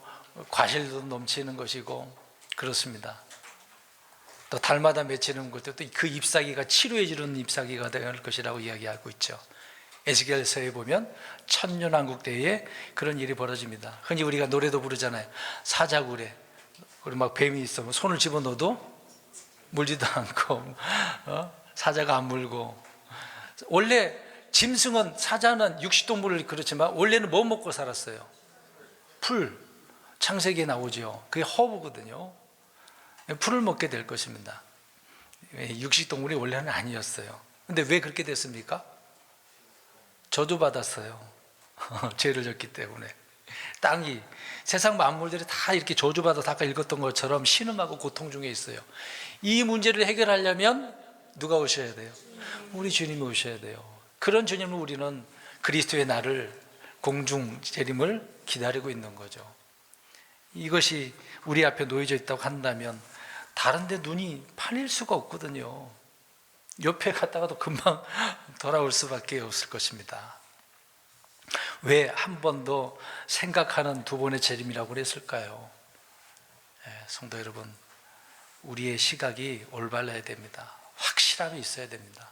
과실도 넘치는 것이고 그렇습니다. 또 달마다 맺히는 것도 또 그 잎사귀가 치료해 주는 잎사귀가 될 것이라고 이야기하고 있죠. 에스겔서에 보면 천년왕국 때에 그런 일이 벌어집니다. 흔히 우리가 노래도 부르잖아요. 사자굴에 그리고 막 뱀이 있어 손을 집어넣어도 물지도 않고 사자가 안 물고. 원래 짐승은, 사자는 육식동물을 그렇지만 원래는 뭐 먹고 살았어요? 풀. 창세기에 나오죠. 그게 허브거든요. 풀을 먹게 될 것입니다. 육식동물이 원래는 아니었어요. 근데 왜 그렇게 됐습니까? 저주받았어요. 죄를 졌기 때문에. 땅이, 세상 만물들이 다 이렇게 저주받아서 아까 읽었던 것처럼 신음하고 고통 중에 있어요. 이 문제를 해결하려면 누가 오셔야 돼요? 우리 주님이 오셔야 돼요. 그런 주님을 우리는 그리스도의 날을, 공중 재림을 기다리고 있는 거죠. 이것이 우리 앞에 놓여져 있다고 한다면 다른 데 눈이 팔릴 수가 없거든요. 옆에 갔다가도 금방 돌아올 수밖에 없을 것입니다. 왜 한 번 더 생각하는 두 번의 재림이라고 그랬을까요? 성도 여러분, 우리의 시각이 올바라야 됩니다. 확실함이 있어야 됩니다.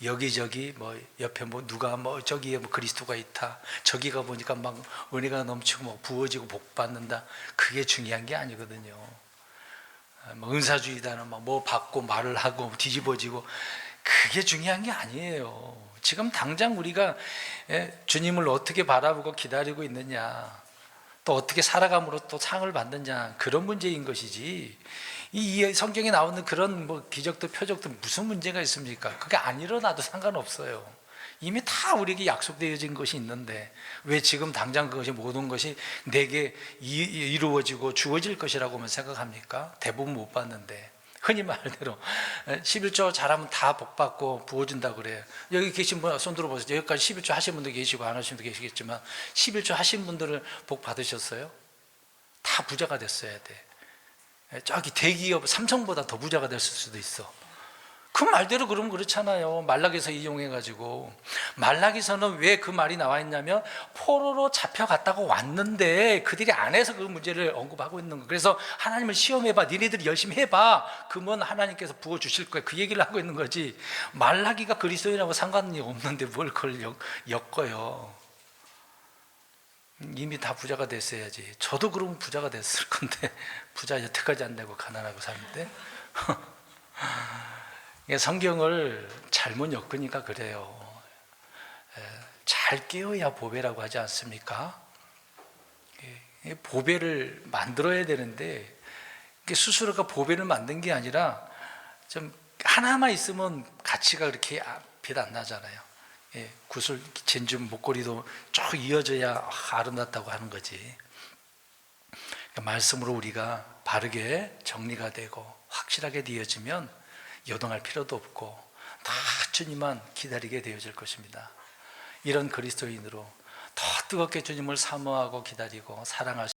여기저기 뭐 옆에 뭐 누가 뭐 저기에 뭐 그리스도가 있다, 저기가 보니까 막 은혜가 넘치고 뭐 부어지고 복 받는다, 그게 중요한 게 아니거든요. 뭐 은사주의다는 뭐 받고 말을 하고 뒤집어지고, 그게 중요한 게 아니에요. 지금 당장 우리가 주님을 어떻게 바라보고 기다리고 있느냐, 또 어떻게 살아감으로 또 상을 받느냐, 그런 문제인 것이지, 이 성경에 나오는 그런 뭐 기적도 표적도 무슨 문제가 있습니까? 그게 안 일어나도 상관없어요. 이미 다 우리에게 약속되어진 것이 있는데 왜 지금 당장 그것이 모든 것이 내게 이루어지고 주어질 것이라고만 생각합니까? 대부분 못 받는데. 흔히 말대로 11조 잘하면 다 복받고 부어준다고 그래요. 여기 계신 분 손 들어보세요. 여기까지 11조 하신 분도 계시고 안 하신 분도 계시겠지만 11조 하신 분들은 복 받으셨어요? 다 부자가 됐어야 돼. 저기 대기업 삼성보다 더 부자가 됐을 수도 있어. 그 말대로 그러면 그렇잖아요. 말라기서 이용해가지고, 말라기서는 왜 그 말이 나와 있냐면 포로로 잡혀갔다고 왔는데 그들이 안 해서 그 문제를 언급하고 있는 거예요. 그래서 하나님을 시험해봐, 니네들이 열심히 해봐, 그러면 하나님께서 부어주실 거야, 그 얘기를 하고 있는 거지. 말라기가 그리스도인하고 상관이 없는데 뭘 그걸 엮어요. 이미 다 부자가 됐어야지. 저도 그러면 부자가 됐을 건데 부자 여태까지 안 되고 가난하고 사는데 성경을 잘못 엮으니까 그래요. 잘 깨어야 보배라고 하지 않습니까? 보배를 만들어야 되는데 스스로가 보배를 만든 게 아니라 좀 하나만 있으면 가치가 그렇게 빛 안 나잖아요. 구슬 진주 목걸이도 쭉 이어져야 아름답다고 하는 거지. 그러니까 말씀으로 우리가 바르게 정리가 되고 확실하게 되어지면 요동할 필요도 없고 다 주님만 기다리게 되어질 것입니다. 이런 그리스도인으로 더 뜨겁게 주님을 사모하고 기다리고 사랑할 수